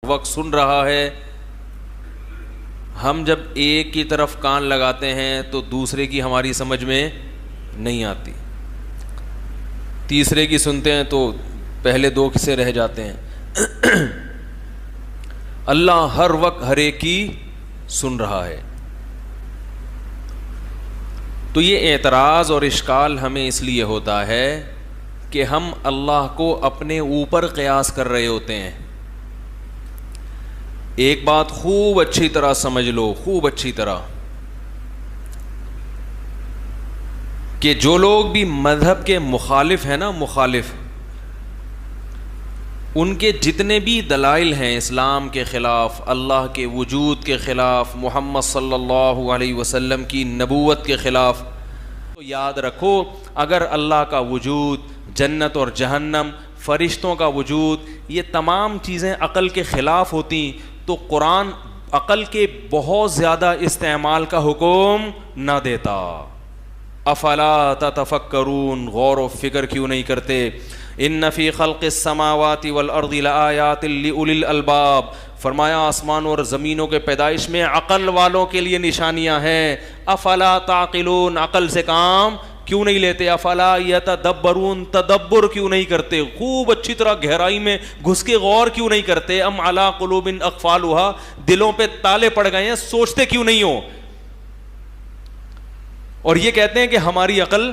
وقت سن رہا ہے. ہم جب ایک کی طرف کان لگاتے ہیں تو دوسرے کی ہماری سمجھ میں نہیں آتی, تیسرے کی سنتے ہیں تو پہلے دو سے رہ جاتے ہیں. اللہ ہر وقت ہر ایک کی سن رہا ہے. تو یہ اعتراض اور اشکال ہمیں اس لیے ہوتا ہے کہ ہم اللہ کو اپنے اوپر قیاس کر رہے ہوتے ہیں. ایک بات خوب اچھی طرح سمجھ لو, خوب اچھی طرح, کہ جو لوگ بھی مذہب کے مخالف ہیں نا, مخالف, ان کے جتنے بھی دلائل ہیں اسلام کے خلاف, اللہ کے وجود کے خلاف, محمد صلی اللہ علیہ وسلم کی نبوت کے خلاف, تو یاد رکھو اگر اللہ کا وجود, جنت اور جہنم, فرشتوں کا وجود, یہ تمام چیزیں عقل کے خلاف ہوتی تو قرآن عقل کے بہت زیادہ استعمال کا حکم نہ دیتا. افلا تتفکرون, غور و فکر کیوں نہیں کرتے؟ ان فی خلق السماوات والارض لآیات لأولی الالباب, فرمایا آسمانوں اور زمینوں کے پیدائش میں عقل والوں کے لیے نشانیاں ہیں. افلا تعقلون, عقل سے کام کیوں نہیں لیتے؟ افلا یتدبرون, تدبر کیوں نہیں کرتے؟ خوب اچھی طرح گہرائی میں گھس کے غور کیوں نہیں کرتے؟ ام علی قلوب اقفالها, دلوں پہ تالے پڑ گئے ہیں, سوچتے کیوں نہیں ہو؟ اور یہ کہتے ہیں کہ ہماری عقل,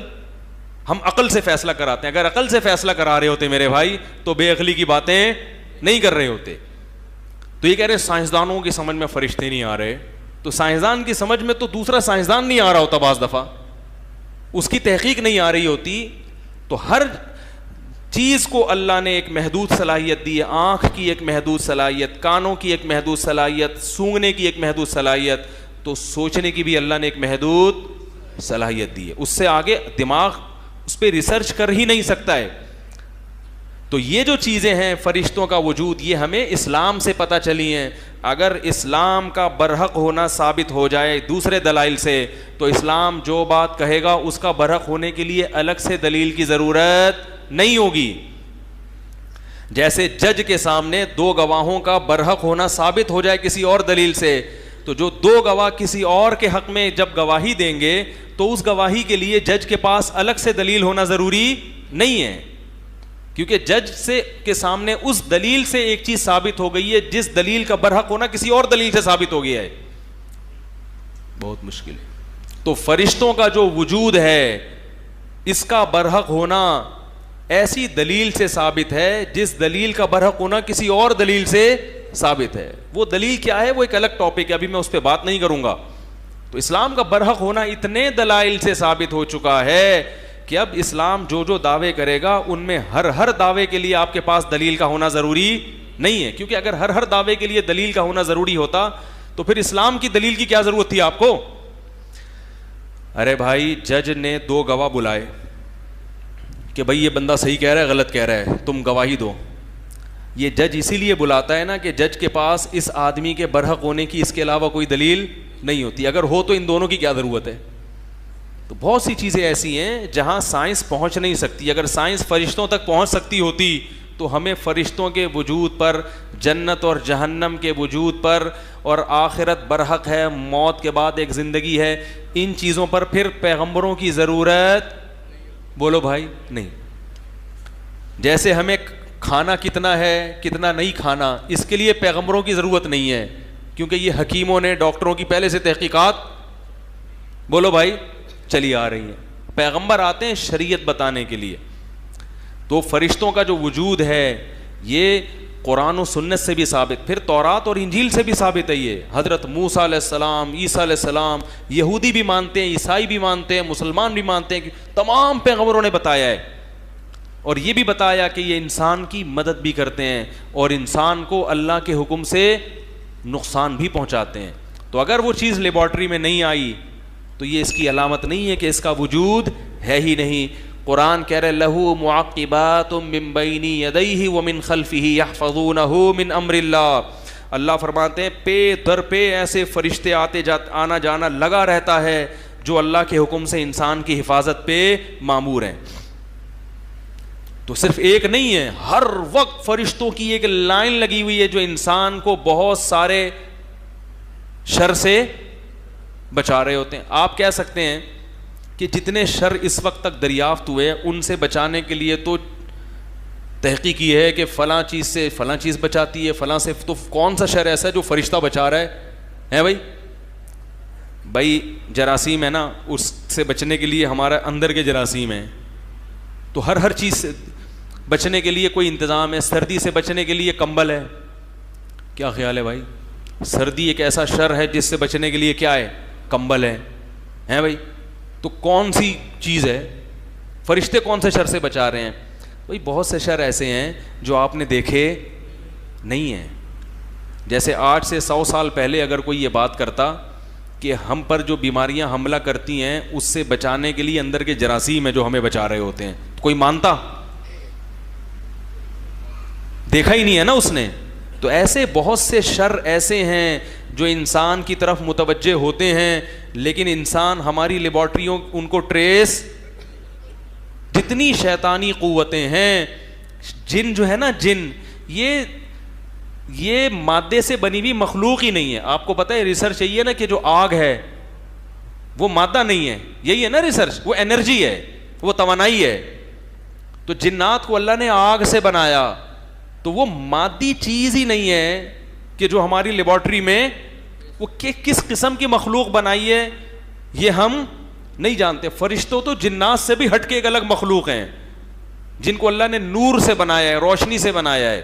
ہم عقل سے فیصلہ کراتے ہیں. اگر عقل سے فیصلہ کرا رہے ہوتے میرے بھائی تو بے عقلی کی باتیں نہیں کر رہے ہوتے. تو یہ کہہ رہے سائنسدانوں کی سمجھ میں فرشتے نہیں آ رہے, تو سائنسدان کی سمجھ میں تو دوسرا سائنسدان نہیں آ رہا ہوتا, بعض دفعہ اس کی تحقیق نہیں آ رہی ہوتی. تو ہر چیز کو اللہ نے ایک محدود صلاحیت دی ہے. آنکھ کی ایک محدود صلاحیت, کانوں کی ایک محدود صلاحیت, سونگنے کی ایک محدود صلاحیت, تو سوچنے کی بھی اللہ نے ایک محدود صلاحیت دی ہے. اس سے آگے دماغ اس پہ ریسرچ کر ہی نہیں سکتا ہے. تو یہ جو چیزیں ہیں فرشتوں کا وجود, یہ ہمیں اسلام سے پتہ چلی ہیں. اگر اسلام کا برحق ہونا ثابت ہو جائے دوسرے دلائل سے, تو اسلام جو بات کہے گا اس کا برحق ہونے کے لیے الگ سے دلیل کی ضرورت نہیں ہوگی. جیسے جج کے سامنے دو گواہوں کا برحق ہونا ثابت ہو جائے کسی اور دلیل سے, تو جو دو گواہ کسی اور کے حق میں جب گواہی دیں گے تو اس گواہی کے لیے جج کے پاس الگ سے دلیل ہونا ضروری نہیں ہے, کیونکہ جج سے کے سامنے اس دلیل سے ایک چیز ثابت ہو گئی ہے جس دلیل کا برحق ہونا کسی اور دلیل سے ثابت ہو گیا ہے. بہت مشکل ہے. تو فرشتوں کا جو وجود ہے اس کا برحق ہونا ایسی دلیل سے ثابت ہے جس دلیل کا برحق ہونا کسی اور دلیل سے ثابت ہے. وہ دلیل کیا ہے وہ ایک الگ ٹاپک ہے, ابھی میں اس پہ بات نہیں کروں گا. تو اسلام کا برحق ہونا اتنے دلائل سے ثابت ہو چکا ہے کہ اب اسلام جو جو دعوے کرے گا ان میں ہر دعوے کے لیے آپ کے پاس دلیل کا ہونا ضروری نہیں ہے. کیونکہ اگر ہر دعوے کے لیے دلیل کا ہونا ضروری ہوتا تو پھر اسلام کی دلیل کی کیا ضرورت تھی آپ کو؟ ارے بھائی, جج نے دو گواہ بلائے کہ بھائی یہ بندہ صحیح کہہ رہا ہے غلط کہہ رہا ہے, تم گواہی دو. یہ جج اسی لیے بلاتا ہے نا کہ جج کے پاس اس آدمی کے برحق ہونے کی اس کے علاوہ کوئی دلیل نہیں ہوتی. اگر ہو تو ان دونوں کی کیا ضرورت ہے؟ تو بہت سی چیزیں ایسی ہیں جہاں سائنس پہنچ نہیں سکتی. اگر سائنس فرشتوں تک پہنچ سکتی ہوتی تو ہمیں فرشتوں کے وجود پر, جنت اور جہنم کے وجود پر, اور آخرت برحق ہے, موت کے بعد ایک زندگی ہے, ان چیزوں پر پھر پیغمبروں کی ضرورت, بولو بھائی, نہیں. جیسے ہمیں کھانا کتنا ہے کتنا نہیں کھانا, اس کے لیے پیغمبروں کی ضرورت نہیں ہے, کیونکہ یہ حکیموں نے, ڈاکٹروں کی پہلے سے تحقیقات, بولو بھائی, چلی آ رہی ہیں. پیغمبر آتے ہیں شریعت بتانے کے لیے. تو فرشتوں کا جو وجود ہے یہ قرآن و سنت سے بھی ثابت, پھر تورات اور انجیل سے بھی ثابت ہے. یہ حضرت موسیٰ علیہ السلام, عیسیٰ علیہ السلام, یہودی بھی مانتے ہیں, عیسائی بھی مانتے ہیں, مسلمان بھی مانتے ہیں کہ تمام پیغمبروں نے بتایا ہے. اور یہ بھی بتایا کہ یہ انسان کی مدد بھی کرتے ہیں اور انسان کو اللہ کے حکم سے نقصان بھی پہنچاتے ہیں. تو اگر وہ چیز لیبارٹری میں نہیں آئی تو یہ اس کی علامت نہیں ہے کہ اس کا وجود ہے ہی نہیں. قرآن کہہ رہے لہو معقبات من بین یدیہ ومن خلفہ یحفظونہ من امر اللہ. اللہ فرماتے ہیں پے در پہ ایسے فرشتے آنا جانا لگا رہتا ہے جو اللہ کے حکم سے انسان کی حفاظت پہ مامور ہیں. تو صرف ایک نہیں ہے, ہر وقت فرشتوں کی ایک لائن لگی ہوئی ہے جو انسان کو بہت سارے شر سے بچا رہے ہوتے ہیں. آپ کہہ سکتے ہیں کہ جتنے شر اس وقت تک دریافت ہوئے ان سے بچانے کے لیے تو تحقیق یہ ہے کہ فلاں چیز سے فلاں چیز بچاتی ہے, فلاں سے, تو کون سا شر ایسا ہے جو فرشتہ بچا رہا ہے بھائی جراثیم ہے نا, اس سے بچنے کے لیے ہمارا اندر کے جراثیم ہیں, تو ہر چیز سے بچنے کے لیے کوئی انتظام ہے. سردی سے بچنے کے لیے کمبل ہے. کیا خیال ہے بھائی؟ سردی ایک ایسا شر ہے جس سے بچنے کے لیے کیا ہے؟ کمبل ہے بھائی. تو کون سی چیز ہے؟ فرشتے کون سے شر سے بچا رہے ہیں؟ بھائی بہت سے شر ایسے ہیں جو آپ نے دیکھے نہیں ہیں. جیسے آج سے 100 سال پہلے اگر کوئی یہ بات کرتا کہ ہم پر جو بیماریاں حملہ کرتی ہیں اس سے بچانے کے لیے اندر کے جراثیم ہیں جو ہمیں بچا رہے ہوتے ہیں, کوئی مانتا؟ دیکھا ہی نہیں ہے نا اس نے. تو ایسے بہت سے شر ایسے ہیں جو انسان کی طرف متوجہ ہوتے ہیں, لیکن انسان ہماری لیبارٹریوں ان کو ٹریس, جتنی شیطانی قوتیں ہیں, جن جو ہے نا جن, یہ مادے سے بنی ہوئی مخلوق ہی نہیں ہے. آپ کو پتہ ہے ریسرچ یہی ہے نا کہ جو آگ ہے وہ مادہ نہیں ہے, یہی ہے نا ریسرچ, وہ انرجی ہے, وہ توانائی ہے. تو جنات کو اللہ نے آگ سے بنایا, تو وہ مادی چیز ہی نہیں ہے کہ جو ہماری لیبارٹری میں وہ کس قسم کی مخلوق بنائی ہے یہ ہم نہیں جانتے. فرشتوں تو جنات سے بھی ہٹ کے ایک الگ مخلوق ہیں جن کو اللہ نے نور سے بنایا ہے, روشنی سے بنایا ہے.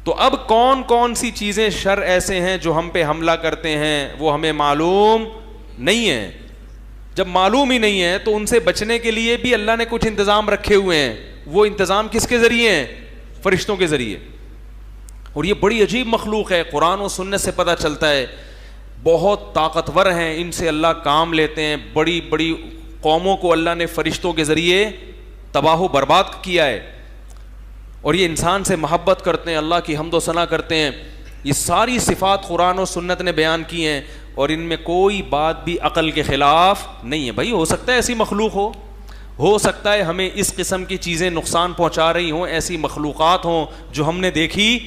تو اب کون سی چیزیں شر ایسے ہیں جو ہم پہ حملہ کرتے ہیں وہ ہمیں معلوم نہیں ہے. جب معلوم ہی نہیں ہے تو ان سے بچنے کے لیے بھی اللہ نے کچھ انتظام رکھے ہوئے ہیں. وہ انتظام کس کے ذریعے ہیں؟ فرشتوں کے ذریعے. اور یہ بڑی عجیب مخلوق ہے, قرآن و سنت سے پتہ چلتا ہے, بہت طاقتور ہیں, ان سے اللہ کام لیتے ہیں. بڑی بڑی قوموں کو اللہ نے فرشتوں کے ذریعے تباہ و برباد کیا ہے, اور یہ انسان سے محبت کرتے ہیں, اللہ کی حمد و ثنا کرتے ہیں. یہ ساری صفات قرآن و سنت نے بیان کی ہیں, اور ان میں کوئی بات بھی عقل کے خلاف نہیں ہے. بھائی ہو سکتا ہے ایسی مخلوق ہو سکتا ہے ہمیں اس قسم کی چیزیں نقصان پہنچا رہی ہوں, ایسی مخلوقات ہوں جو ہم نے دیکھی.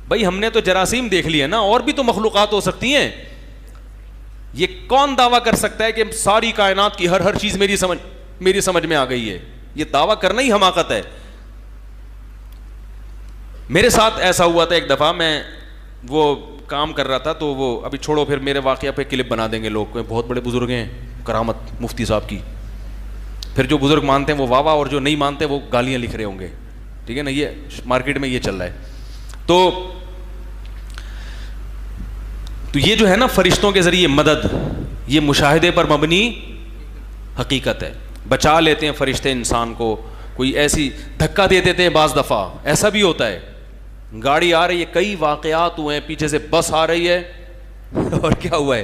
بھائی ہم نے تو جراثیم دیکھ لیا نا, اور بھی تو مخلوقات ہو سکتی ہیں. یہ کون دعویٰ کر سکتا ہے کہ ساری کائنات کی ہر چیز میری سمجھ میں آ گئی ہے؟ یہ دعویٰ کرنا ہی حماقت ہے. میرے ساتھ ایسا ہوا تھا ایک دفعہ, میں وہ کام کر رہا تھا, تو وہ ابھی چھوڑو, پھر میرے واقعہ پہ کلپ بنا دیں گے لوگ, بہت بڑے بزرگ ہیں, کرامت مفتی صاحب کی. پھر جو بزرگ مانتے ہیں وہ واہ واہ, اور جو نہیں مانتے وہ گالیاں لکھ رہے ہوں گے. ٹھیک ہے نا, یہ مارکیٹ میں یہ چل رہا ہے. تو یہ جو ہے نا فرشتوں کے ذریعے مدد, یہ مشاہدے پر مبنی حقیقت ہے. بچا لیتے ہیں فرشتے انسان کو. کوئی ایسی دھکا دے دیتے ہیں, بعض دفعہ ایسا بھی ہوتا ہے, گاڑی آ رہی ہے, کئی واقعات ہوئے ہیں, پیچھے سے بس آ رہی ہے, اور کیا ہوا ہے.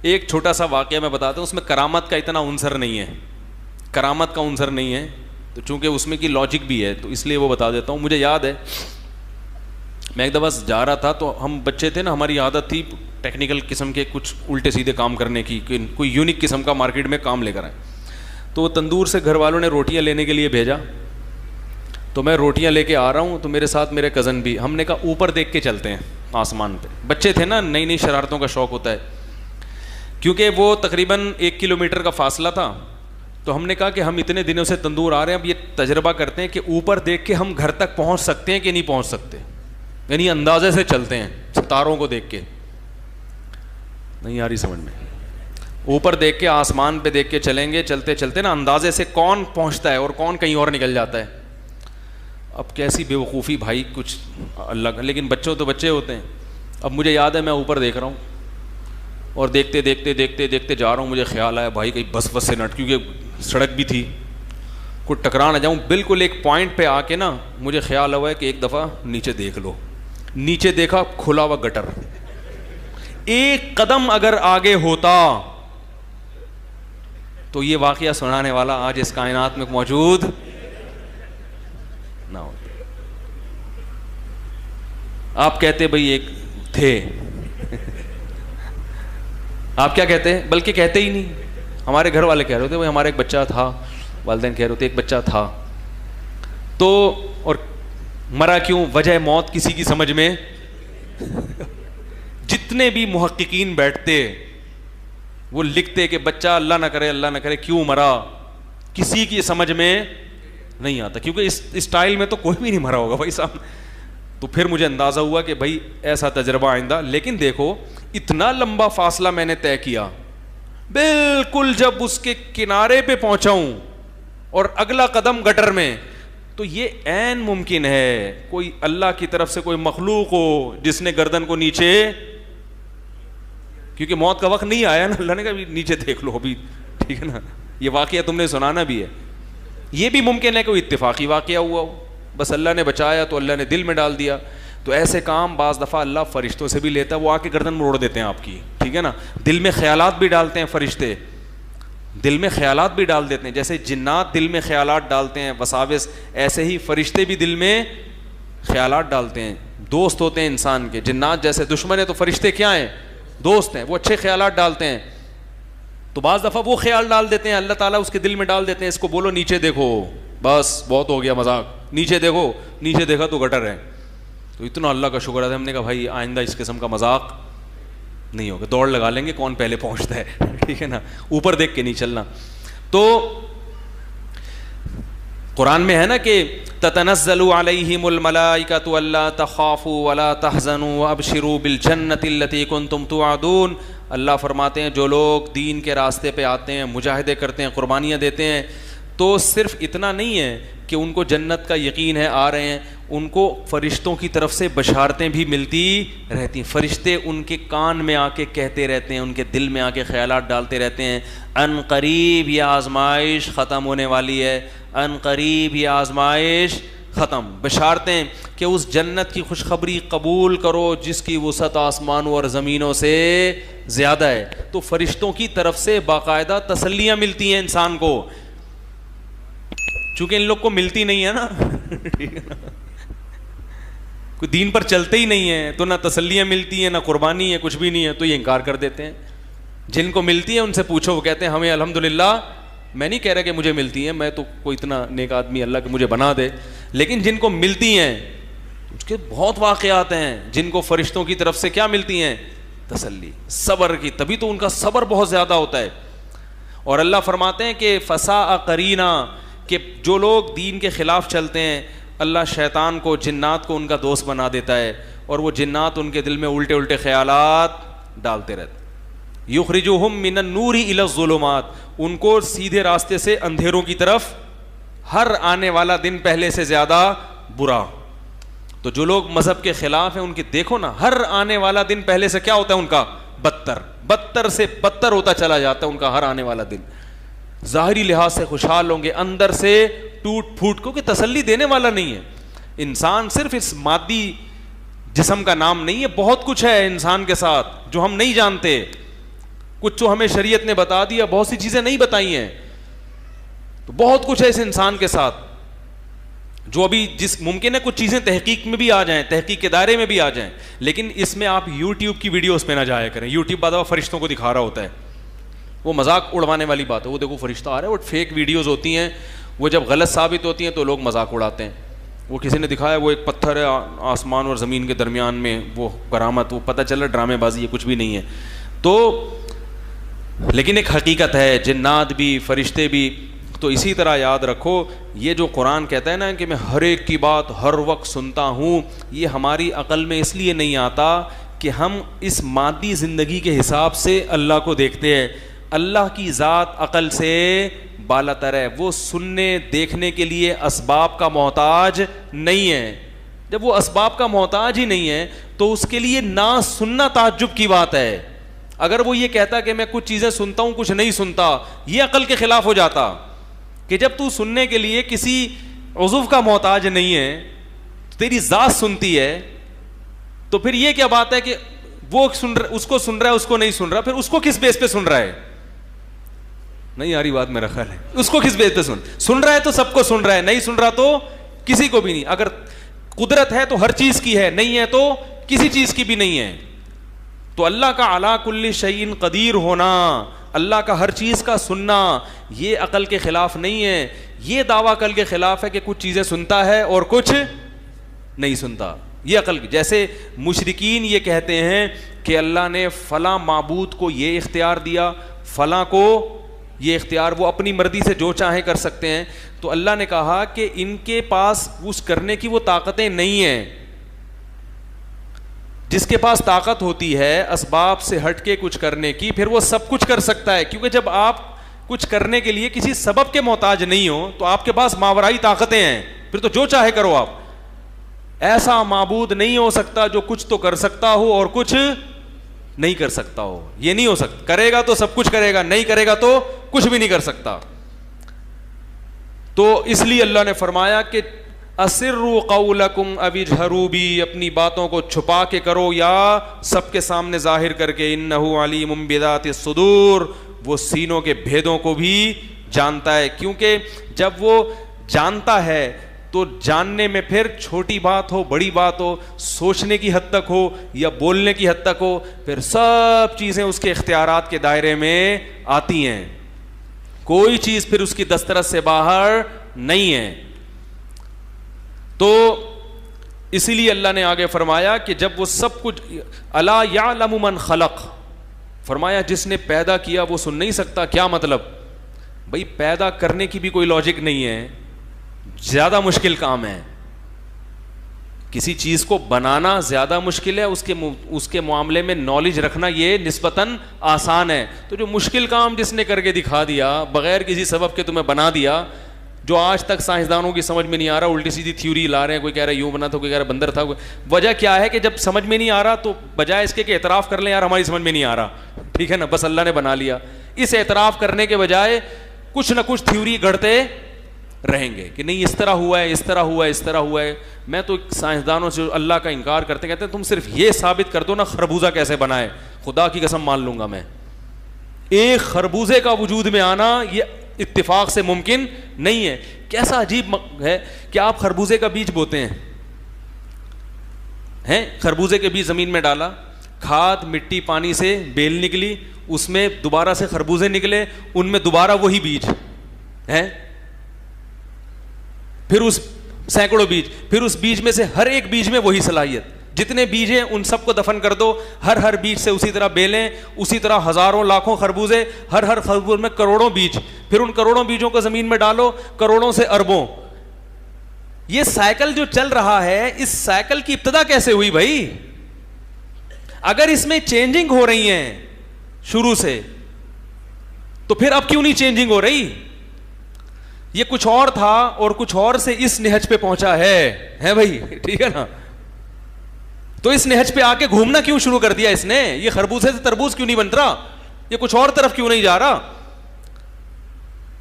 ایک چھوٹا سا واقعہ میں بتاتا ہوں, اس میں کرامت کا اتنا عنصر نہیں ہے, کرامت کا عنصر نہیں ہے, تو چونکہ اس میں کی لاجک بھی ہے تو اس لیے وہ بتا دیتا ہوں. مجھے یاد ہے میں ایک دفعہ جا رہا تھا, تو ہم بچے تھے نا, ہماری عادت تھی ٹیکنیکل قسم کے کچھ الٹے سیدھے کام کرنے کی, کوئی یونیک قسم کا مارکیٹ میں کام لے کر آئے. تو وہ تندور سے گھر والوں نے روٹیاں لینے کے لیے بھیجا, تو میں روٹیاں لے کے آ رہا ہوں, تو میرے ساتھ میرے کزن بھی. ہم نے کہا اوپر دیکھ کے چلتے ہیں آسمان پہ. بچے تھے نا, نئی نئی شرارتوں کا شوق ہوتا ہے. کیونکہ وہ تقریباً 1 کلومیٹر کا فاصلہ تھا, تو ہم نے کہا کہ ہم اتنے دنوں سے تندور آ رہے ہیں, اب یہ تجربہ کرتے ہیں کہ اوپر دیکھ کے ہم گھر تک پہنچ سکتے ہیں کہ نہیں پہنچ سکتے. یعنی اندازے سے چلتے ہیں, ستاروں کو دیکھ کے. نہیں آ رہی سمجھ میں؟ اوپر دیکھ کے, آسمان پہ دیکھ کے چلیں گے, چلتے چلتے نا اندازے سے کون پہنچتا ہے اور کون کہیں اور نکل جاتا ہے. اب کیسی بے وقوفی بھائی, کچھ اللہ, لیکن بچوں تو بچے ہوتے ہیں. اب مجھے یاد ہے میں اوپر دیکھ رہا ہوں, اور دیکھتے دیکھتے دیکھتے دیکھتے جا رہا ہوں. مجھے خیال آیا بھائی کہیں بس سے نٹ, کیونکہ سڑک بھی تھی, کوئی ٹکرا نہ جاؤں. بالکل ایک پوائنٹ پہ آ کے نا مجھے خیال ہوا ہے کہ ایک دفعہ نیچے دیکھ لو. نیچے دیکھا, کھلا ہوا گٹر. ایک قدم اگر آگے ہوتا تو یہ واقعہ سنانے والا آج اس کائنات میں موجود نہ ہوتا. آپ کہتے بھائی ایک تھے, آپ کیا کہتے ہیں, بلکہ کہتے ہی نہیں, ہمارے گھر والے کہہ رہے تھے بھائی ہمارا ایک بچہ تھا, والدین کہہ رہے تھے ایک بچہ تھا تو اور مرا کیوں, وجہ موت کسی کی سمجھ میں, جتنے بھی محققین بیٹھتے وہ لکھتے کہ بچہ اللہ نہ کرے کیوں مرا, کسی کی سمجھ میں نہیں آتا, کیونکہ اس اسٹائل میں تو کوئی بھی نہیں مرا ہوگا بھائی صاحب. تو پھر مجھے اندازہ ہوا کہ بھائی ایسا تجربہ آئندہ. لیکن دیکھو اتنا لمبا فاصلہ میں نے طے کیا, بالکل جب اس کے کنارے پہ پہنچا ہوں اور اگلا قدم گٹر میں, تو یہ عین ممکن ہے کوئی اللہ کی طرف سے کوئی مخلوق ہو جس نے گردن کو نیچے, کیونکہ موت کا وقت نہیں آیا نا, اللہ نے کہا نیچے دیکھ لو ابھی, ٹھیک ہے نا, یہ واقعہ تم نے سنانا بھی ہے. یہ بھی ممکن ہے کوئی اتفاقی واقعہ ہوا ہو, بس اللہ نے بچایا تو اللہ نے دل میں ڈال دیا. تو ایسے کام بعض دفعہ اللہ فرشتوں سے بھی لیتا ہے, وہ آ کے گردن موڑ دیتے ہیں آپ کی, ٹھیک ہے نا. دل میں خیالات بھی ڈالتے ہیں فرشتے, دل میں خیالات بھی ڈال دیتے ہیں, جیسے جنات دل میں خیالات ڈالتے ہیں وساوس, ایسے ہی فرشتے بھی دل میں خیالات ڈالتے ہیں. دوست ہوتے ہیں انسان کے, جنات جیسے دشمن ہے تو فرشتے کیا ہیں, دوست ہیں, وہ اچھے خیالات ڈالتے ہیں. تو بعض دفعہ وہ خیال ڈال دیتے ہیں, اللہ تعالیٰ اس کے دل میں ڈال دیتے ہیں, اس کو بولو نیچے دیکھو, بس بہت ہو گیا مذاق, نیچے دیکھو, نیچے دیکھا تو گٹر ہے. تو اتنا اللہ کا شکر ہے, ہم نے کہا بھائی آئندہ اس قسم کا مذاق نہیں ہوگا, دوڑ لگا لیں گے کون پہلے پہنچتا ہے, ٹھیک ہے نا, اوپر دیکھ کے نہیں چلنا. تو قرآن میں ہے نا کہ تتنزل علیہم الملائکۃ الا تخافوا ولا تحزنوا وابشروا بالجنۃ التي کنتم توعدون. اللہ فرماتے ہیں جو لوگ دین کے راستے پہ آتے ہیں, مجاہدے کرتے ہیں, قربانیاں دیتے ہیں, تو صرف اتنا نہیں ہے کہ ان کو جنت کا یقین ہے, آ رہے ہیں, ان کو فرشتوں کی طرف سے بشارتیں بھی ملتی رہتی ہیں. فرشتے ان کے کان میں آ کے کہتے رہتے ہیں, ان کے دل میں آ کے خیالات ڈالتے رہتے ہیں, ان قریب یہ آزمائش ختم ہونے والی ہے, ان قریب یہ آزمائش ختم. بشارتیں کہ اس جنت کی خوشخبری قبول کرو جس کی وسعت آسمانوں اور زمینوں سے زیادہ ہے. تو فرشتوں کی طرف سے باقاعدہ تسلیاں ملتی ہیں انسان کو, چونکہ ان لوگ کو ملتی نہیں ہے نا, کوئی دین پر چلتے ہی نہیں ہے, تو نہ تسلیاں ملتی ہیں, نہ قربانی ہے, کچھ بھی نہیں ہے, تو یہ انکار کر دیتے ہیں. جن کو ملتی ہے ان سے پوچھو, وہ کہتے ہیں ہمیں الحمدللہ, میں نہیں کہہ رہا کہ مجھے ملتی ہیں, میں تو کوئی اتنا نیک آدمی اللہ کہ مجھے بنا دے, لیکن جن کو ملتی ہیں اس کے بہت واقعات ہیں جن کو فرشتوں کی طرف سے کیا ملتی ہیں, تسلی, صبر کی. تبھی تو ان کا صبر بہت زیادہ ہوتا ہے. اور اللہ فرماتے ہیں کہ فساء قرینا, کہ جو لوگ دین کے خلاف چلتے ہیں اللہ شیطان کو, جنات کو ان کا دوست بنا دیتا ہے, اور وہ جنات ان کے دل میں الٹے الٹے خیالات ڈالتے رہتے. یخرجوہم من النور الی الظلمات, ان کو سیدھے راستے سے اندھیروں کی طرف, ہر آنے والا دن پہلے سے زیادہ برا. تو جو لوگ مذہب کے خلاف ہیں ان کی دیکھو نا, ہر آنے والا دن پہلے سے کیا ہوتا ہے ان کا, بدتر, بدتر سے بدتر ہوتا چلا جاتا ہے ان کا ہر آنے والا دن. ظاہری لحاظ سے خوشحال ہوں گے, اندر سے ٹوٹ پھوٹ, کیونکہ تسلی دینے والا نہیں ہے انسان. صرف اس مادی جسم کا نام نہیں ہے, بہت کچھ ہے انسان کے ساتھ جو ہم نہیں جانتے, کچھ جو ہمیں شریعت نے بتا دیا, بہت سی چیزیں نہیں بتائی ہیں. تو بہت کچھ ہے اس انسان کے ساتھ جو ابھی جس ممکن ہے کچھ چیزیں تحقیق میں بھی آ جائیں, تحقیق کے دائرے میں بھی آ جائیں, لیکن اس میں آپ یوٹیوب کی ویڈیوز پہ نہ جایا کریں. یوٹیوب بعد فرشتوں کو دکھا رہا ہوتا ہے, وہ مذاق اڑوانے والی بات ہے. وہ دیکھو فرشتہ آ رہا ہے, وہ فیک ویڈیوز ہوتی ہیں, وہ جب غلط ثابت ہوتی ہیں تو لوگ مذاق اڑاتے ہیں. وہ کسی نے دکھایا وہ ایک پتھر ہے آسمان اور زمین کے درمیان میں, وہ کرامت, وہ پتہ چلا ڈرامے بازی ہے, کچھ بھی نہیں ہے. تو لیکن ایک حقیقت ہے, جنات بھی فرشتے بھی. تو اسی طرح یاد رکھو, یہ جو قرآن کہتا ہے نا کہ میں ہر ایک کی بات ہر وقت سنتا ہوں, یہ ہماری عقل میں اس لیے نہیں آتا کہ ہم اس مادی زندگی کے حساب سے اللہ کو دیکھتے ہیں. اللہ کی ذات عقل سے بالا تر ہے, وہ سننے دیکھنے کے لیے اسباب کا محتاج نہیں ہے. جب وہ اسباب کا محتاج ہی نہیں ہے تو اس کے لیے نہ سننا تعجب کی بات ہے. اگر وہ یہ کہتا کہ میں کچھ چیزیں سنتا ہوں کچھ نہیں سنتا, یہ عقل کے خلاف ہو جاتا. کہ جب تو سننے کے لیے کسی عضو کا محتاج نہیں ہے, تیری ذات سنتی ہے, تو پھر یہ کیا بات ہے کہ وہ اس کو سن رہا ہے اس کو نہیں سن رہا, پھر اس کو کس بیس پہ سن رہا ہے؟ نہیں آ رہی بات میرا خیال ہے. اس کو کس بیس پہ سن رہا ہے؟ تو سب کو سن رہا ہے, نہیں سن رہا تو کسی کو بھی نہیں. اگر قدرت ہے تو ہر چیز کی ہے, نہیں ہے تو کسی چیز کی بھی نہیں ہے. تو اللہ کا علی کل شیء قدیر ہونا, اللہ کا ہر چیز کا سننا یہ عقل کے خلاف نہیں ہے. یہ دعویٰ عقل کے خلاف ہے کہ کچھ چیزیں سنتا ہے اور کچھ نہیں سنتا. یہ عقل, جیسے مشرکین یہ کہتے ہیں کہ اللہ نے فلاں معبود کو یہ اختیار دیا, فلاں کو یہ اختیار, وہ اپنی مرضی سے جو چاہیں کر سکتے ہیں. تو اللہ نے کہا کہ ان کے پاس اس کرنے کی وہ طاقتیں نہیں ہیں. جس کے پاس طاقت ہوتی ہے اسباب سے ہٹ کے کچھ کرنے کی, پھر وہ سب کچھ کر سکتا ہے. کیونکہ جب آپ کچھ کرنے کے لیے کسی سبب کے محتاج نہیں ہو تو آپ کے پاس ماورائی طاقتیں ہیں, پھر تو جو چاہے کرو آپ. ایسا معبود نہیں ہو سکتا جو کچھ تو کر سکتا ہو اور کچھ نہیں کر سکتا ہو. یہ نہیں ہو سکتا. کرے گا تو سب کچھ کرے گا, نہیں کرے گا تو کچھ بھی نہیں کر سکتا. تو اس لیے اللہ نے فرمایا کہ اسروا قولکم او اجہروا بی, اپنی باتوں کو چھپا کے کرو یا سب کے سامنے ظاہر کر کے. انہ علیم بذات الصدور, وہ سینوں کے بھیدوں کو بھی جانتا ہے. کیونکہ جب وہ جانتا ہے تو جاننے میں پھر چھوٹی بات ہو بڑی بات ہو, سوچنے کی حد تک ہو یا بولنے کی حد تک ہو, پھر سب چیزیں اس کے اختیارات کے دائرے میں آتی ہیں. کوئی چیز پھر اس کی دسترس سے باہر نہیں ہے. تو اسی لیے اللہ نے آگے فرمایا کہ جب وہ سب کچھ, الا یعلم من خلق, فرمایا جس نے پیدا کیا وہ سن نہیں سکتا. کیا مطلب بھائی, پیدا کرنے کی بھی کوئی لاجک نہیں ہے, زیادہ مشکل کام ہے. کسی چیز کو بنانا زیادہ مشکل ہے, اس کے معاملے میں نالج رکھنا یہ نسبتاً آسان ہے. تو جو مشکل کام جس نے کر کے دکھا دیا بغیر کسی سبب کے تمہیں بنا دیا, جو آج تک سائنسدانوں کی سمجھ میں نہیں آ رہا, الٹی سیدھی تھیوری لا رہے ہیں, کوئی کہہ رہا ہے یوں بنا تھا, کوئی کہہ رہا ہے بندر تھا. وجہ کیا ہے کہ جب سمجھ میں نہیں آ رہا تو بجائے اس کے کہ اعتراف کر لیں یار ہماری سمجھ میں نہیں آ رہا, ٹھیک ہے نا, بس اللہ نے بنا لیا, اس اعتراف کرنے کے بجائے کچھ نہ کچھ تھیوری گھڑتے رہیں گے کہ نہیں اس طرح ہوا ہے, اس طرح ہوا ہے, اس طرح ہوا ہے. میں تو سائنسدانوں سے اللہ کا انکار کرتے کہتے ہیں تم صرف یہ ثابت کر دو نا خربوزہ کیسے بنا ہے, خدا کی قسم مان لوں گا میں. ایک خربوزے کا وجود میں آنا یہ اتفاق سے ممکن نہیں ہے. کیسا عجیب ہے کہ آپ خربوزے کا بیج بوتے ہیں, خربوزے کے بیج زمین میں ڈالا, کھاد مٹی پانی سے بیل نکلی, اس میں دوبارہ سے خربوزے نکلے, ان میں دوبارہ وہی بیج ہیں, پھر اس سینکڑوں بیج, پھر اس بیج میں سے ہر ایک بیج میں وہی صلاحیت, جتنے بیج ہیں ان سب کو دفن کر دو, ہر بیج سے اسی طرح بیلیں, اسی طرح ہزاروں لاکھوں خربوزے, ہر خربوز میں کروڑوں بیج, پھر ان کروڑوں بیجوں کو زمین میں ڈالو, کروڑوں سے اربوں. یہ سائیکل جو چل رہا ہے, اس سائیکل کی ابتدا کیسے ہوئی بھائی؟ اگر اس میں چینجنگ ہو رہی ہیں شروع سے تو پھر اب کیوں نہیں چینجنگ ہو رہی؟ یہ کچھ اور تھا اور کچھ اور سے اس نہج پہ پہنچا ہے بھائی, ٹھیک ہے نا. تو اس نہج پہ آ کے گھومنا کیوں شروع کر دیا اس نے؟ یہ خربوزے سے تربوز کیوں نہیں بن رہا؟ یہ کچھ اور طرف کیوں نہیں جا رہا؟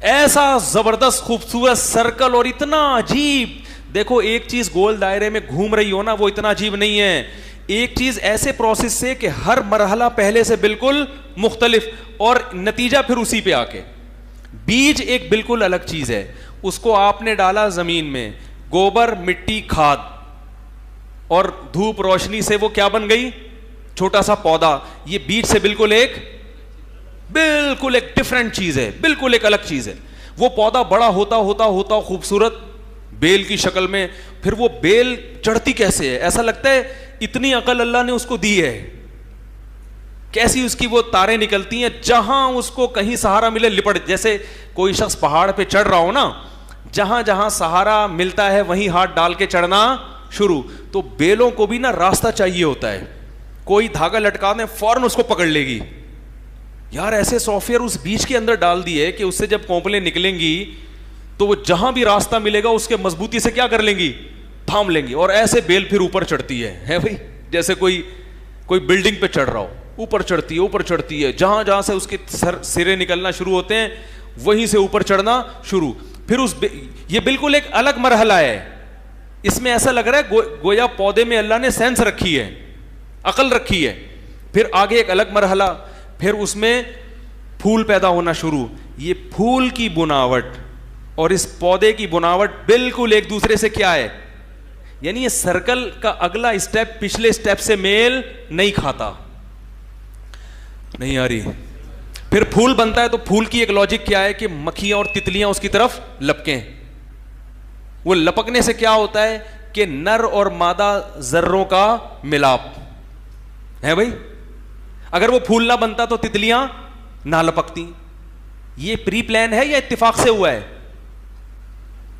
ایسا زبردست خوبصورت سرکل اور اتنا عجیب. دیکھو ایک چیز گول دائرے میں گھوم رہی ہو نا, وہ اتنا عجیب نہیں ہے. ایک چیز ایسے پروسیس سے کہ ہر مرحلہ پہلے سے بالکل مختلف اور نتیجہ پھر اسی پہ آ کے. بیج ایک بالکل الگ چیز ہے, اس کو آپ نے ڈالا زمین میں, گوبر مٹی کھاد اور دھوپ روشنی سے وہ کیا بن گئی؟ چھوٹا سا پودا. یہ بیج سے بالکل ایک ڈفرینٹ چیز ہے, بالکل ایک الگ چیز ہے. وہ پودا بڑا ہوتا خوبصورت بیل کی شکل میں, پھر وہ بیل چڑھتی کیسے ہے؟ ایسا لگتا ہے اتنی عقل اللہ نے اس کو دی ہے, کیسی اس کی وہ تاریں نکلتی ہیں, جہاں اس کو کہیں سہارا ملے لپٹ. جیسے کوئی شخص پہاڑ پہ چڑھ رہا ہو نا, جہاں جہاں سہارا ملتا ہے وہیں ہاتھ ڈال کے چڑھنا شروع. تو بیلوں کو بھی نا راستہ چاہیے ہوتا ہے, کوئی دھاگا لٹکا دیں فوراً اس کو پکڑ لے گی. یار ایسے سافٹ ویئر اس بیج کے اندر ڈال دیے کہ اس سے جب کونپلیں نکلیں گی تو وہ جہاں بھی راستہ ملے گا اس کے مضبوطی سے کیا کر لیں گی؟ تھام لیں گی. اور ایسے بیل پھر اوپر چڑھتی ہے بھائی, جیسے کوئی بلڈنگ پہ چڑھ رہا ہو, اوپر چڑھتی ہے, جہاں جہاں سے اس کے سرے نکلنا شروع ہوتے ہیں وہیں سے اوپر چڑھنا شروع. پھر یہ بالکل ایک الگ مرحلہ ہے. اس میں ایسا لگ رہا ہے گویا پودے میں اللہ نے سینس رکھی ہے, عقل رکھی ہے. پھر آگے ایک الگ مرحلہ, پھر اس میں پھول پیدا ہونا شروع. یہ پھول کی بناوٹ اور اس پودے کی بناوٹ بالکل ایک دوسرے سے کیا ہے؟ یعنی یہ سرکل کا اگلا اسٹیپ پچھلے اسٹیپ سے میل نہیں کھاتا. نہیں آ رہی؟ پھر پھول بنتا ہے تو پھول کی ایک لاجک کیا ہے کہ مکھیاں اور تتلیاں اس کی طرف لپکیں. وہ لپکنے سے کیا ہوتا ہے کہ نر اور مادہ ذروں کا ملاپ ہے بھائی. اگر وہ پھول نہ بنتا تو تتلیاں نہ لپکتی. یہ پری پلان ہے یا اتفاق سے ہوا ہے؟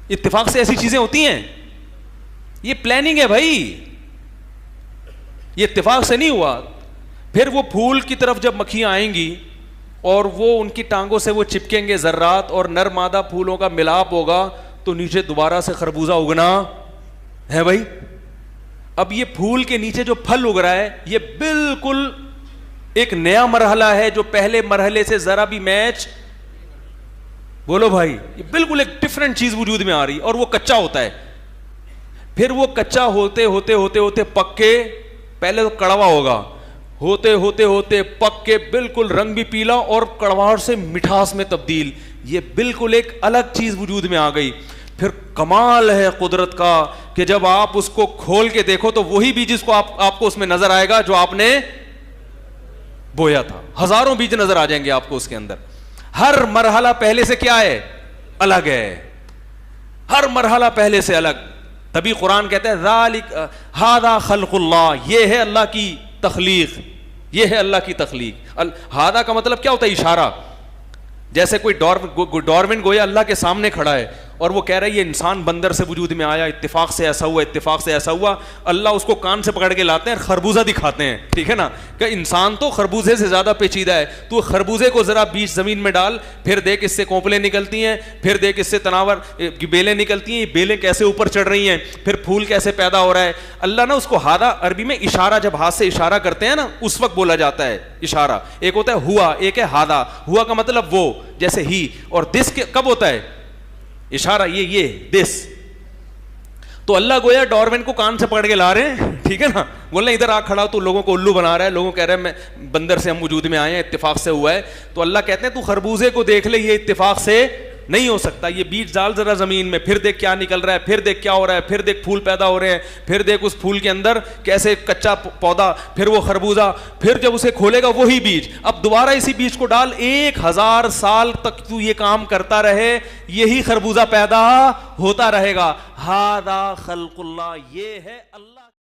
اتفاق سے ایسی چیزیں ہوتی ہیں؟ یہ پلاننگ ہے بھائی, یہ اتفاق سے نہیں ہوا. پھر وہ پھول کی طرف جب مکھیاں آئیں گی اور وہ ان کی ٹانگوں سے وہ چپکیں گے ذرات اور نر مادہ پھولوں کا ملاپ ہوگا تو نیچے دوبارہ سے خربوزہ اگنا ہے بھائی. اب یہ پھول کے نیچے جو پھل اگ رہا ہے یہ بالکل ایک نیا مرحلہ ہے جو پہلے مرحلے سے ذرا بھی میچ, بولو بھائی, یہ بالکل ایک ڈفرنٹ چیز وجود میں آ رہی اور وہ کچا ہوتا ہے. پھر وہ کچا ہوتے ہوتے ہوتے ہوتے پک کے, پہلے تو کڑوا ہوگا, ہوتے ہوتے ہوتے پک کے بالکل رنگ بھی پیلا اور کڑواہٹ سے مٹھاس میں تبدیل. یہ بالکل ایک الگ چیز وجود میں آ گئی. پھر کمال ہے قدرت کا کہ جب آپ اس کو کھول کے دیکھو تو وہی بیج جس کو آپ کو اس میں نظر آئے گا جو آپ نے بویا تھا. ہزاروں بیج نظر آ جائیں گے آپ کو اس کے اندر. ہر مرحلہ پہلے سے کیا ہے؟ الگ ہے. ہر مرحلہ پہلے سے الگ. تبھی قرآن کہتا ہے ذالک ھذا خلق اللہ, یہ ہے اللہ کی تخلیق, یہ ہے اللہ کی تخلیق. ھذا کا مطلب کیا ہوتا ہے؟ اشارہ. جیسے کوئی ڈارون گویا اللہ کے سامنے کھڑا ہے اور وہ کہہ رہا ہے یہ انسان بندر سے وجود میں آیا, اتفاق سے ایسا ہوا, اتفاق سے ایسا ہوا. اللہ اس کو کان سے پکڑ کے لاتے ہیں, خربوزہ دکھاتے ہیں, ٹھیک ہے نا, کہ انسان تو خربوزے سے زیادہ پیچیدہ ہے. تو خربوزے کو ذرا بیچ زمین میں ڈال, پھر دیکھ اس سے کونپلیں نکلتی ہیں, پھر دیکھ اس سے تناور بیلیں نکلتی ہیں, یہ بیلیں کیسے اوپر چڑھ رہی ہیں, پھر پھول کیسے پیدا ہو رہا ہے. اللہ نا اس کو ھذا عربی میں اشارہ, جب ہاتھ سے اشارہ کرتے ہیں نا اس وقت بولا جاتا ہے اشارہ. ایک ہوتا ہے ہوا, ایک ہے ھذا. ہوا کا مطلب وہ, جیسے ہی, اور دس کب ہوتا ہے اشارہ, یہ دس. تو اللہ گویا ڈارون کو کان سے پکڑ کے لا رہے ہیں, ٹھیک ہے نا, بولنا ادھر آ کھڑا, تو لوگوں کو الو بنا رہا ہے, لوگوں کہہ رہے ہیں میں بندر سے ہم وجود میں آئے ہیں, اتفاق سے ہوا ہے. تو اللہ کہتے ہیں تو خربوزے کو دیکھ لے, یہ اتفاق سے نہیں ہو سکتا. یہ بیج ڈال ذرا زمین میں, پھر دیکھ کیا نکل رہا ہے, پھر دیکھ کیا ہو رہا ہے, پھر دیکھ پھول پیدا ہو رہے ہیں, پھر دیکھ اس پھول کے اندر کیسے کچا پودا, پھر وہ خربوزہ, پھر جب اسے کھولے گا وہی بیج. اب دوبارہ اسی بیج کو ڈال, 1000 سال تک تو یہ کام کرتا رہے, یہی خربوزہ پیدا ہوتا رہے گا. ھذا خلق اللہ, یہ ہے اللہ